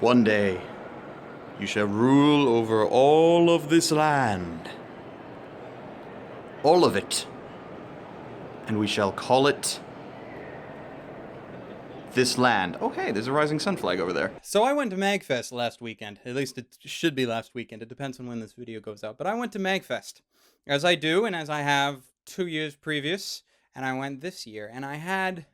One day, you shall rule over all of this land. All of it. And we shall call it this land. Oh, hey, there's a rising sun flag over there. So I went to MAGFest last weekend. At least it should be last weekend. It depends on when this video goes out. But I went to MAGFest, as I do, and as I have 2 years previous. And I went this year, and I had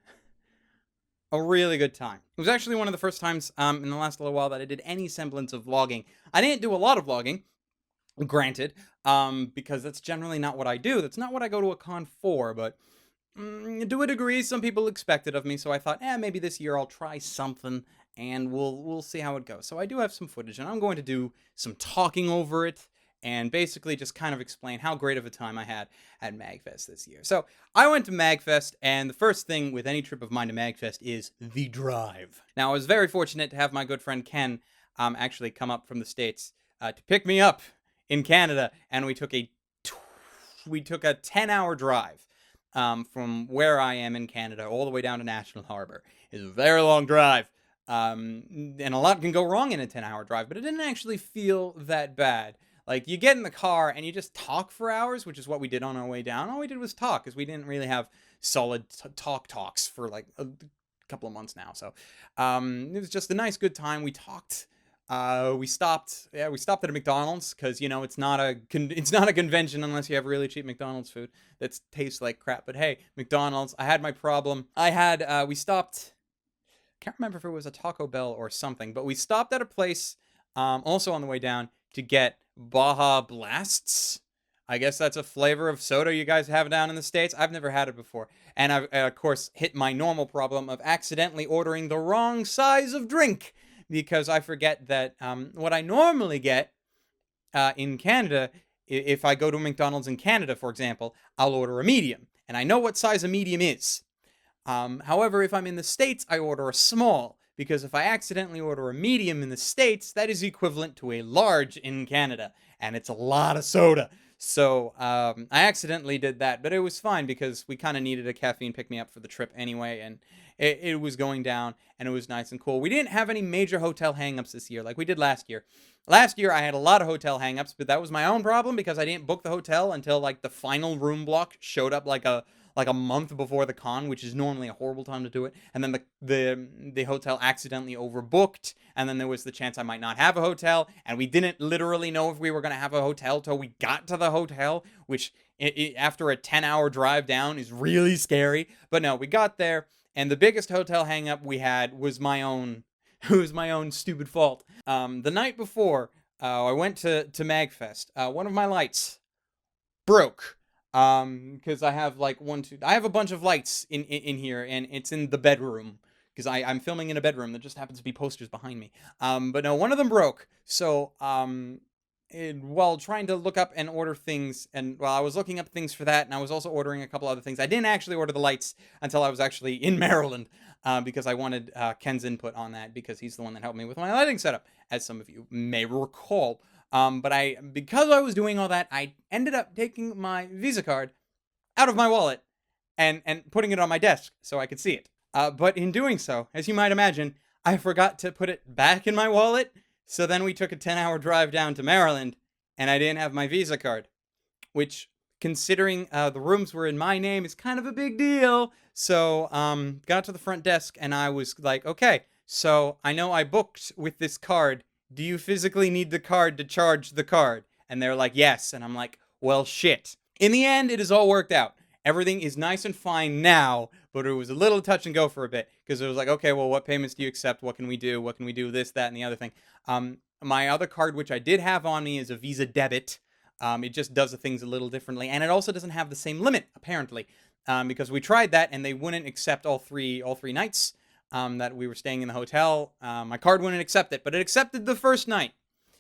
a really good time. It was actually one of the first times in the last little while that I did any semblance of vlogging. I didn't do a lot of vlogging, granted, because that's generally not what I do. That's not what I go to a con for, but to a degree, some people expect it of me, so I thought, maybe this year I'll try something, and we'll see how it goes. So I do have some footage, and I'm going to do some talking over it, and basically just kind of explain how great of a time I had at MAGFest this year. So I went to MAGFest, and the first thing with any trip of mine to MAGFest is the drive. Now, I was very fortunate to have my good friend Ken actually come up from the States to pick me up in Canada, and we took a 10-hour drive from where I am in Canada all the way down to National Harbor. It's a very long drive, and a lot can go wrong in a 10-hour drive, but it didn't actually feel that bad. Like, you get in the car and you just talk for hours, which is what we did on our way down. All we did was talk, because we didn't really have solid talks for like a couple of months now. So it was just a nice, good time. We talked. We stopped at a McDonald's, because it's not a convention unless you have really cheap McDonald's food that tastes like crap. But hey, McDonald's, I had my problem. We stopped, can't remember if it was a Taco Bell or something, but we stopped at a place also on the way down to get Baja Blasts. I guess that's a flavor of soda you guys have down in the States. I've never had it before. And I, of course, hit my normal problem of accidentally ordering the wrong size of drink, because I forget that what I normally get in Canada, if I go to McDonald's in Canada, for example, I'll order a medium. And I know what size a medium is. However, if I'm in the States, I order a small, because if I accidentally order a medium in the States, that is equivalent to a large in Canada, and it's a lot of soda. So I accidentally did that, but it was fine, because we kind of needed a caffeine pick-me-up for the trip anyway, and it was going down, and it was nice and cool. We didn't have any major hotel hang-ups this year like we did last year. Last year, I had a lot of hotel hang-ups, but that was my own problem, because I didn't book the hotel until like the final room block showed up like a month before the con, which is normally a horrible time to do it. And then the hotel accidentally overbooked, and then there was the chance I might not have a hotel, and we didn't literally know if we were going to have a hotel till we got to the hotel, which after a 10-hour drive down is really scary. But no, we got there, and the biggest hotel hang-up we had was my own. It was my own stupid fault. The night before I went to MAGFest, one of my lights broke. Because I have like I have a bunch of lights in here, and it's in the bedroom, because I'm filming in a bedroom that just happens to be posters behind me. But no, one of them broke. So, while trying to look up and order things, and while I was looking up things for that, and I was also ordering a couple other things, I didn't actually order the lights until I was actually in Maryland, because I wanted Ken's input on that, because he's the one that helped me with my lighting setup, as some of you may recall. But because I was doing all that, I ended up taking my Visa card out of my wallet and putting it on my desk so I could see it. But in doing so, as you might imagine, I forgot to put it back in my wallet. So then we took a 10-hour drive down to Maryland, and I didn't have my Visa card, which, considering the rooms were in my name, is kind of a big deal. So got to the front desk, and I was like, okay, so I know I booked with this card. Do you physically need the card to charge the card? And they're like, yes. And I'm like, well, shit. In the end, it has all worked out. Everything is nice and fine now, but it was a little touch and go for a bit, because it was like, okay, well, what payments do you accept? What can we do? What can we do? This, that, and the other thing. My other card, which I did have on me, is a Visa debit. It just does the things a little differently, and it also doesn't have the same limit, apparently, because we tried that, and they wouldn't accept all three nights. That we were staying in the hotel. My card wouldn't accept it, but it accepted the first night.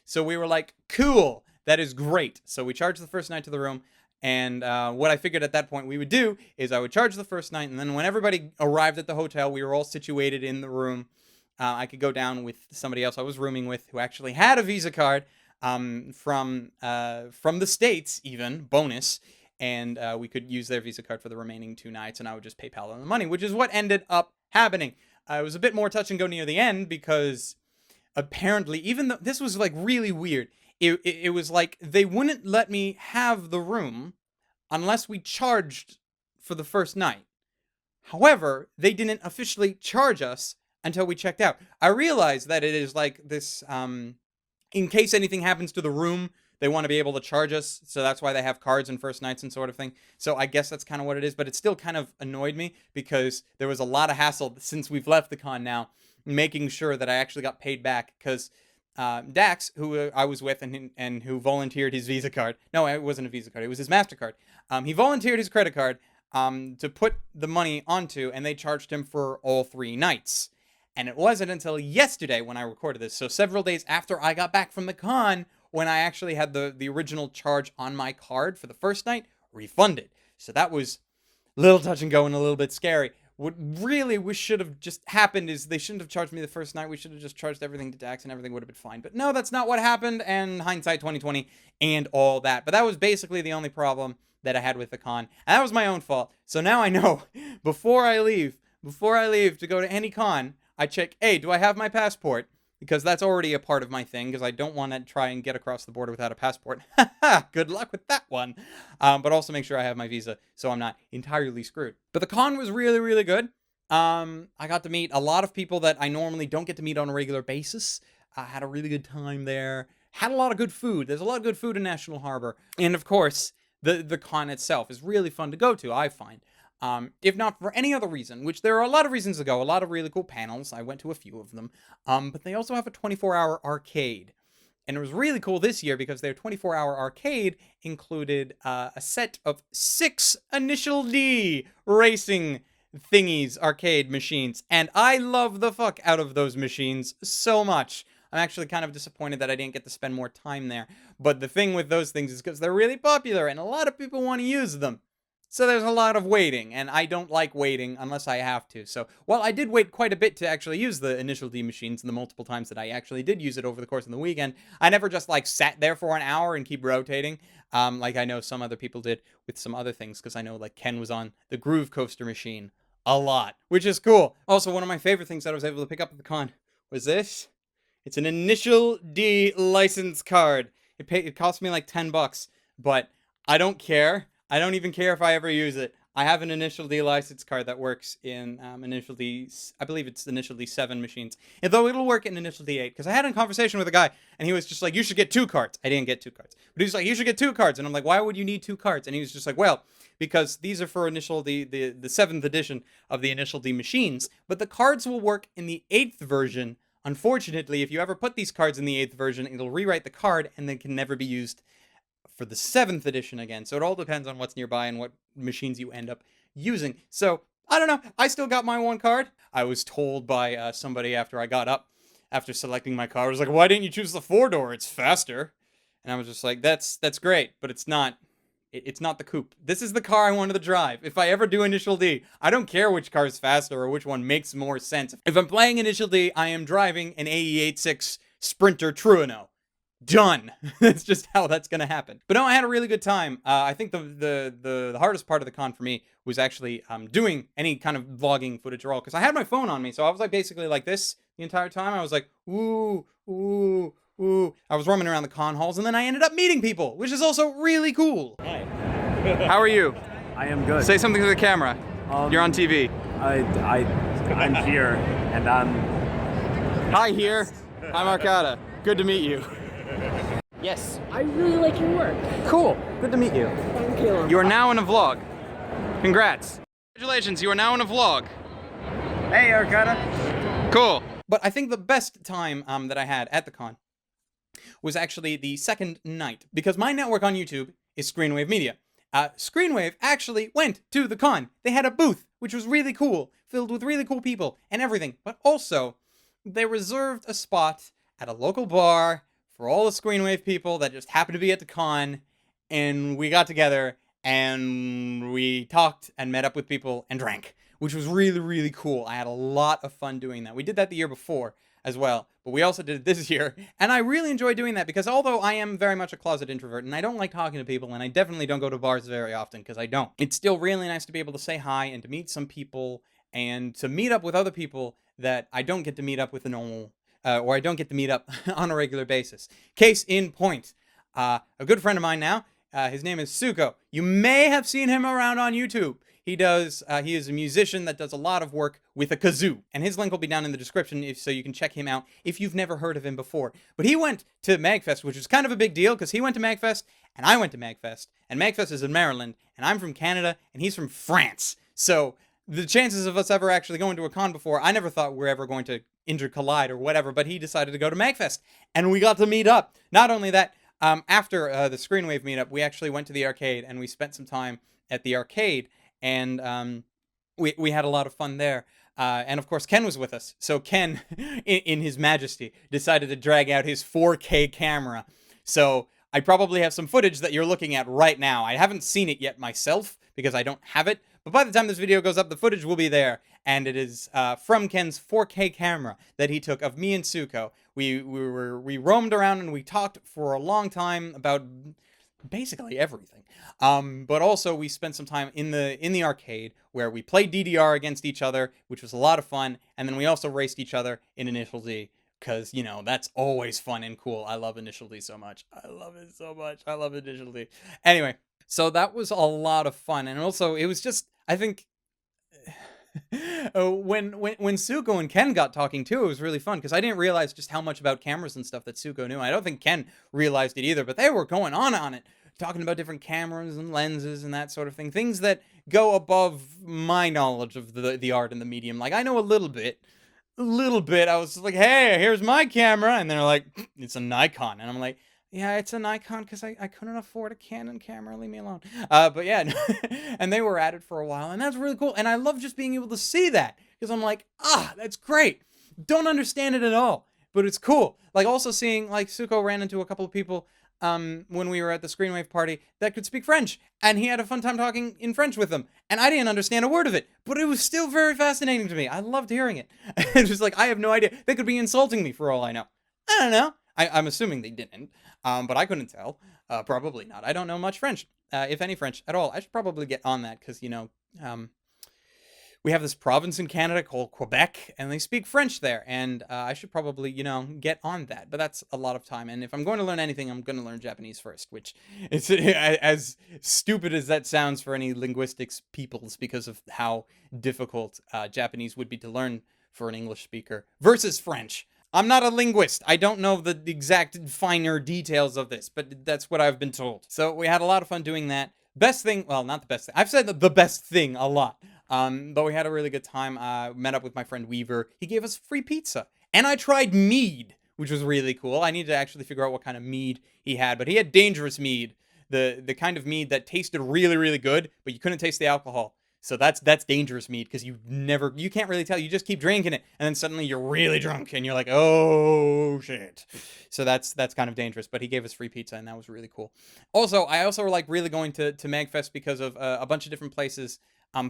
So we were like, cool, that is great. So we charged the first night to the room, and what I figured at that point we would do is I would charge the first night, and then when everybody arrived at the hotel, we were all situated in the room. I could go down with somebody else I was rooming with who actually had a Visa card from the States, even, bonus, and we could use their Visa card for the remaining 2 nights, and I would just PayPal them the money, which is what ended up happening. It was a bit more touch and go near the end, because apparently, even though this was like really weird, it was like they wouldn't let me have the room unless we charged for the first night. However, they didn't officially charge us until we checked out. I realized that it is like this, in case anything happens to the room, they want to be able to charge us. So that's why they have cards and first nights and sort of thing. So I guess that's kind of what it is. But it still kind of annoyed me because there was a lot of hassle since we've left the con now, making sure that I actually got paid back. Because Dax, who I was with and who volunteered his Visa card. No, it wasn't a Visa card. It was his MasterCard. He volunteered his credit card to put the money onto, and they charged him for all 3 nights. And it wasn't until yesterday when I recorded this, so several days after I got back from the con, when I actually had the original charge on my card for the first night refunded. So that was a little touch and go and a little bit scary. What really should have just happened is they shouldn't have charged me the first night. We should have just charged everything to Dax and everything would have been fine. But no, that's not what happened, and hindsight 2020 and all that. But that was basically the only problem that I had with the con. And that was my own fault. So now I know, before I leave to go to any con, I check, hey, do I have my passport? Because that's already a part of my thing, because I don't want to try and get across the border without a passport. Good luck with that one. But also make sure I have my visa, so I'm not entirely screwed. But the con was really, really good. I got to meet a lot of people that I normally don't get to meet on a regular basis. I had a really good time there. Had a lot of good food. There's a lot of good food in National Harbor. And of course, the con itself is really fun to go to, I find. If not for any other reason, which there are a lot of reasons to go, a lot of really cool panels. I went to a few of them. But they also have a 24-hour arcade. And it was really cool this year because their 24-hour arcade included a set of 6 Initial D racing thingies, arcade machines. And I love the fuck out of those machines so much. I'm actually kind of disappointed that I didn't get to spend more time there. But the thing with those things is because they're really popular and a lot of people want to use them. So there's a lot of waiting, and I don't like waiting unless I have to. So, while I did wait quite a bit to actually use the Initial D machines and the multiple times that I actually did use it over the course of the weekend, I never just, like, sat there for an hour and keep rotating, like I know some other people did with some other things, because I know, like, Ken was on the Groove Coaster machine a lot, which is cool. Also, one of my favorite things that I was able to pick up at the con was this. It's an Initial D license card. It cost me, like, $10, but I don't care. I don't even care if I ever use it. I have an Initial D license card that works in Initial D, I believe it's Initial D 7 machines. And though it'll work in Initial D 8, because I had a conversation with a guy, and he was just like, you should get 2 cards. I didn't get 2 cards. But he was like, you should get 2 cards. And I'm like, why would you need 2 cards? And he was just like, well, because these are for Initial D, the 7th edition of the Initial D machines. But the cards will work in the 8th version. Unfortunately, if you ever put these cards in the 8th version, it'll rewrite the card, and they can never be used for the 7th edition again. So it all depends on what's nearby and what machines you end up using. So, I don't know. I still got my 1 card. I was told by somebody after I got up, after selecting my car, I was like, why didn't you choose the 4-door? It's faster. And I was just like, that's great, but it's not. It's not the coupe. This is the car I wanted to drive. If I ever do Initial D, I don't care which car is faster or which one makes more sense. If I'm playing Initial D, I am driving an AE86 Sprinter Trueno. Done. That's just how that's gonna happen. But no, I had a really good time. I think the hardest part of the con for me was actually doing any kind of vlogging footage at all, because I had my phone on me, so I was like basically like this the entire time. I was like, ooh, ooh, ooh. I was roaming around the con halls, and then I ended up meeting people, which is also really cool. Hi. How are you? I am good. Say something to the camera. You're on TV. I'm here, and I'm... Hi here. I'm Arcada. Good to meet you. Yes. I really like your work. Cool. Good to meet you. Thank you. You are now in a vlog. Congrats. Congratulations, you are now in a vlog. Hey, Arcada. Cool. But I think the best time that I had at the con was actually the second night, because my network on YouTube is Screenwave Media. Screenwave actually went to the con. They had a booth, which was really cool, filled with really cool people and everything. But also, they reserved a spot at a local bar for all the Screenwave people that just happened to be at the con, and we got together, and we talked, and met up with people, and drank, which was really, really cool. I had a lot of fun doing that. We did that the year before as well, but we also did it this year, and I really enjoy doing that, because although I am very much a closet introvert, and I don't like talking to people, and I definitely don't go to bars very often, because I don't, it's still really nice to be able to say hi, and to meet some people, and to meet up with other people that I don't get to meet up with or I don't get to meet up on a regular basis. Case in point, a good friend of mine now, his name is Suko. You may have seen him around on YouTube. He is a musician that does a lot of work with a kazoo. And his link will be down in the description so you can check him out if you've never heard of him before. But he went to MAGFest, which is kind of a big deal because he went to MAGFest and I went to MAGFest. And MAGFest is in Maryland and I'm from Canada and he's from France. So the chances of us ever actually going to a con before, I never thought we were ever going to intercollide or whatever, but he decided to go to MAGFest and we got to meet up. Not only that, after the Screenwave meetup, we actually went to the arcade and we spent some time at the arcade. And we had a lot of fun there. And of course, Ken was with us. So Ken, in his majesty, decided to drag out his 4K camera. So I probably have some footage that you're looking at right now. I haven't seen it yet myself because I don't have it. But by the time this video goes up, the footage will be there. And it is from Ken's 4K camera that he took of me and Suko. We roamed around and we talked for a long time about basically everything. But also we spent some time in the arcade where we played DDR against each other, which was a lot of fun. And then we also raced each other in Initial D. Because, you know, that's always fun and cool. I love Initial D so much. I love it so much. I love Initial D. Anyway, so that was a lot of fun. And also, it was just, I think, when Suko and Ken got talking too, it was really fun. Because I didn't realize just how much about cameras and stuff that Suko knew. I don't think Ken realized it either. But they were going on it. Talking about different cameras and lenses and that sort of thing. Things that go above my knowledge of the art and the medium. Like, I know a little bit. I was like, hey, here's my camera. And they're like, it's a Nikon. And I'm like, yeah, it's a Nikon because I couldn't afford a Canon camera. Leave me alone. But yeah, and they were at it for a while. And that's really cool. And I love just being able to see that because I'm like, that's great. Don't understand it at all, but it's cool. Like also seeing like Suko ran into a couple of people when we were at the Screenwave party that could speak French, and he had a fun time talking in French with them, and I didn't understand a word of it, but it was still very fascinating to me. I loved hearing it. It was like, I have no idea. They could be insulting me for all I know. I don't know. I'm assuming they didn't, but I couldn't tell. Probably not. I don't know much French, if any French at all. I should probably get on that, because, you know, we have this province in Canada called Quebec, and they speak French there, and I should probably, you know, get on that. But that's a lot of time, and if I'm going to learn anything, I'm going to learn Japanese first, which is as stupid as that sounds for any linguistics peoples, because of how difficult Japanese would be to learn for an English speaker versus French. I'm not a linguist. I don't know the exact finer details of this, but that's what I've been told. So we had a lot of fun doing that. Best thing, well, not the best thing. I've said the best thing a lot. But we had a really good time. Met up with my friend Weaver. He gave us free pizza. And I tried mead, which was really cool. I need to actually figure out what kind of mead he had. But he had dangerous mead. The kind of mead that tasted really, really good, but you couldn't taste the alcohol. So that's dangerous mead, because you can't really tell. You just keep drinking it, and then suddenly you're really drunk, and you're like, oh shit. So that's kind of dangerous. But he gave us free pizza, and that was really cool. Also, I also like really going to MAGFest because of a bunch of different places.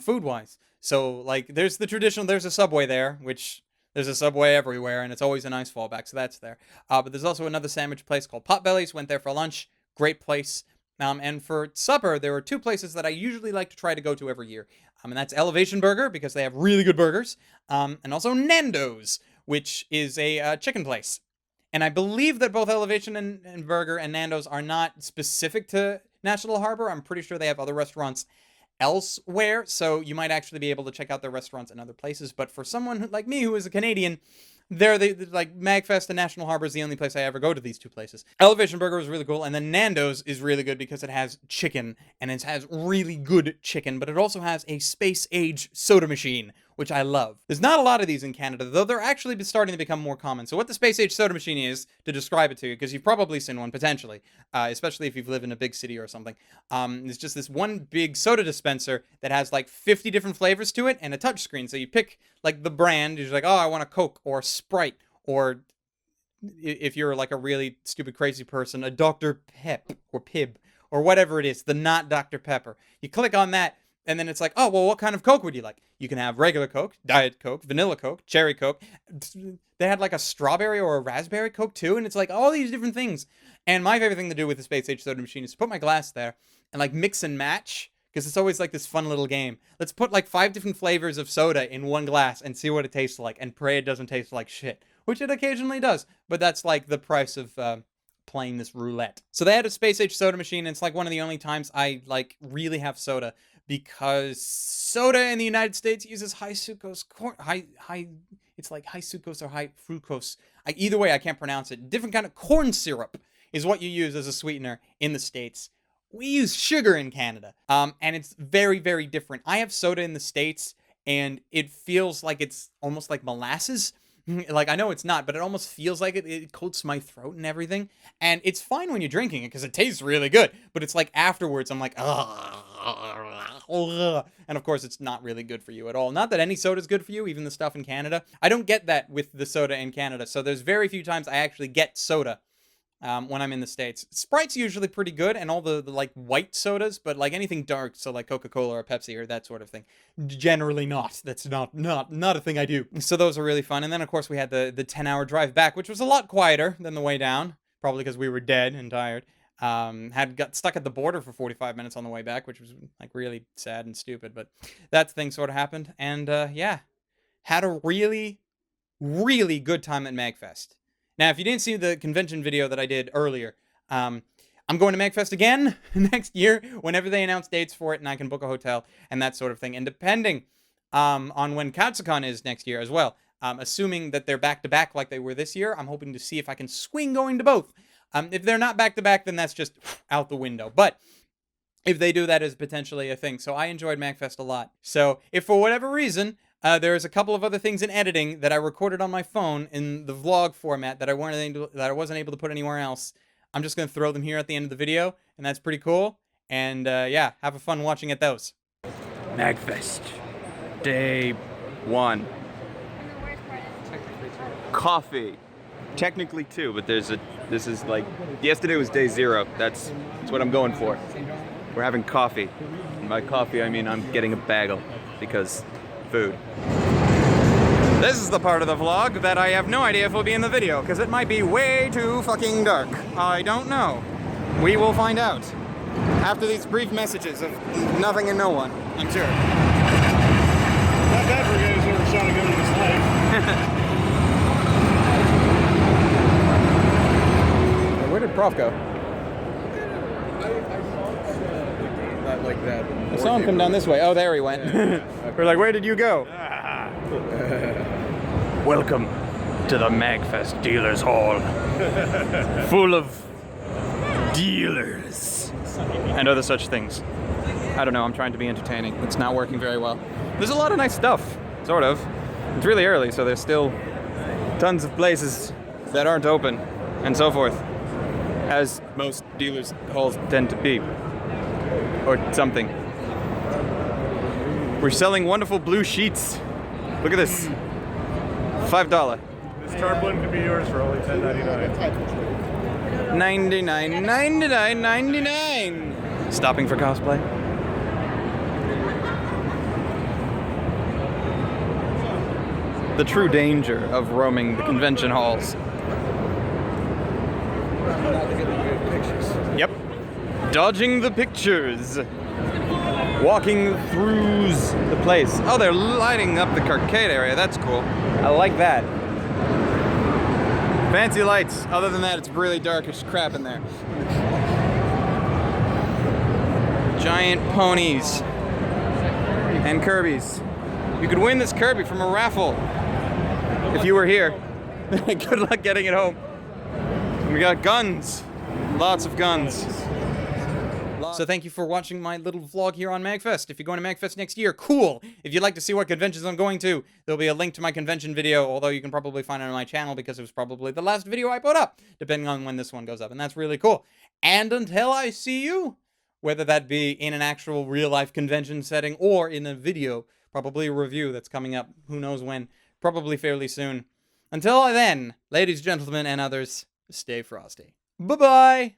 Food-wise. So, like, there's the traditional, there's a Subway there, which there's a Subway everywhere, and it's always a nice fallback, so that's there. But there's also another sandwich place called Potbelly's. Went there for lunch. Great place. And for supper, there are two places that I usually like to try to go to every year. And that's Elevation Burger, because they have really good burgers. And also Nando's, which is a chicken place. And I believe that both Elevation and Burger and Nando's are not specific to National Harbor. I'm pretty sure they have other restaurants elsewhere, so you might actually be able to check out their restaurants in other places. But for someone like me who is a Canadian, they're like MAGFest and National Harbor is the only place I ever go to these two places. Elevation Burger is really cool, and then Nando's is really good because it has chicken, and it has really good chicken, but it also has a space-age soda machine, which I love. There's not a lot of these in Canada, though they're actually starting to become more common. So what the space-age soda machine is, to describe it to you, because you've probably seen one, potentially, especially if you've lived in a big city or something, it's just this one big soda dispenser that has like 50 different flavors to it and a touch screen. So you pick like the brand, you're like, oh, I want a Coke or a Sprite, or if you're like a really stupid, crazy person, a Dr. Pep or Pib or whatever it is, the not Dr. Pepper. You click on that, and then it's like, oh, well, what kind of Coke would you like? You can have regular Coke, Diet Coke, Vanilla Coke, Cherry Coke. They had like a strawberry or a raspberry Coke too, and it's like all these different things. And my favorite thing to do with the Space Age soda machine is to put my glass there and like mix and match, because it's always like this fun little game. Let's put like 5 different flavors of soda in one glass and see what it tastes like, and pray it doesn't taste like shit. which it occasionally does. But that's like the price of playing this roulette. So they had a space age soda machine, and it's like one of the only times I like really have soda, because soda in the United States uses high sucrose it's like high sucrose or high fructose. Either way, I can't pronounce it. Different kind of corn syrup is what you use as a sweetener in the States. We use sugar in Canada, and it's very, very different. I have soda in the States, and it feels like it's almost like molasses. Like, I know it's not, but it almost feels like it. It coats my throat and everything. And it's fine when you're drinking it because it tastes really good. But it's like afterwards, I'm like, ugh. And of course, it's not really good for you at all. Not that any soda is good for you, even the stuff in Canada. I don't get that with the soda in Canada. So there's very few times I actually get soda when I'm in the States. Sprite's usually pretty good, and all the like white sodas, but like anything dark, so like Coca-Cola or Pepsi or that sort of thing, generally not. That's not a thing I do. So those are really fun. And then of course we had the 10-hour drive back, which was a lot quieter than the way down, probably because we were dead and tired. Got stuck at the border for 45 minutes on the way back, which was like really sad and stupid, but that thing sort of happened. And yeah, had a really, really good time at MAGFest. Now, if you didn't see the convention video that I did earlier, I'm going to MAGFest again next year whenever they announce dates for it and I can book a hotel and that sort of thing. And depending on when Katsucon is next year as well, assuming that they're back-to-back like they were this year, I'm hoping to see if I can swing going to both. If they're not back-to-back, then that's just out the window. But if they do, that is potentially a thing. So I enjoyed MAGFest a lot. So if for whatever reason there's a couple of other things in editing that I recorded on my phone in the vlog format that I wasn't able to put anywhere else, I'm just going to throw them here at the end of the video, and that's pretty cool. And yeah, have a fun watching at those. MAGFest. Day 1. Coffee. Technically 2, but this is like, yesterday was day 0. That's what I'm going for. We're having coffee. And by coffee, I mean I'm getting a bagel, because food. This is the part of the vlog that I have no idea if will be in the video, because it might be way too fucking dark. I don't know. We will find out after these brief messages of nothing and no one, I'm sure. Not bad for a guy who's never shot a gun in his life. Where did Prof go? Not like that. I saw him come down this way. Oh, there he went. We're like, where did you go? Welcome to the MAGFest Dealers Hall. Full of dealers. And other such things. I don't know, I'm trying to be entertaining. It's not working very well. There's a lot of nice stuff, sort of. It's really early, so there's still tons of places that aren't open, and so forth. As most dealers' halls tend to be. Or something. We're selling wonderful blue sheets. Look at this. $5. This tarpaulin could be yours for only $10.99. $99.99. Stopping for cosplay. The true danger of roaming the convention halls. Yep. Dodging the pictures. Walking through the place. Oh, they're lighting up the arcade area. That's cool. I like that. Fancy lights. Other than that, it's really dark as crap in there. Giant ponies. And Kirby's. You could win this Kirby from a raffle. If you were here. Good luck getting it home. We got guns. Lots of guns. So thank you for watching my little vlog here on MAGFest. If you're going to MAGFest next year, cool. If you'd like to see what conventions I'm going to, there'll be a link to my convention video, although you can probably find it on my channel because it was probably the last video I put up, depending on when this one goes up, and that's really cool. And until I see you, whether that be in an actual real-life convention setting or in a video, probably a review that's coming up, who knows when, probably fairly soon. Until then, ladies, gentlemen, and others, stay frosty. Bye-bye!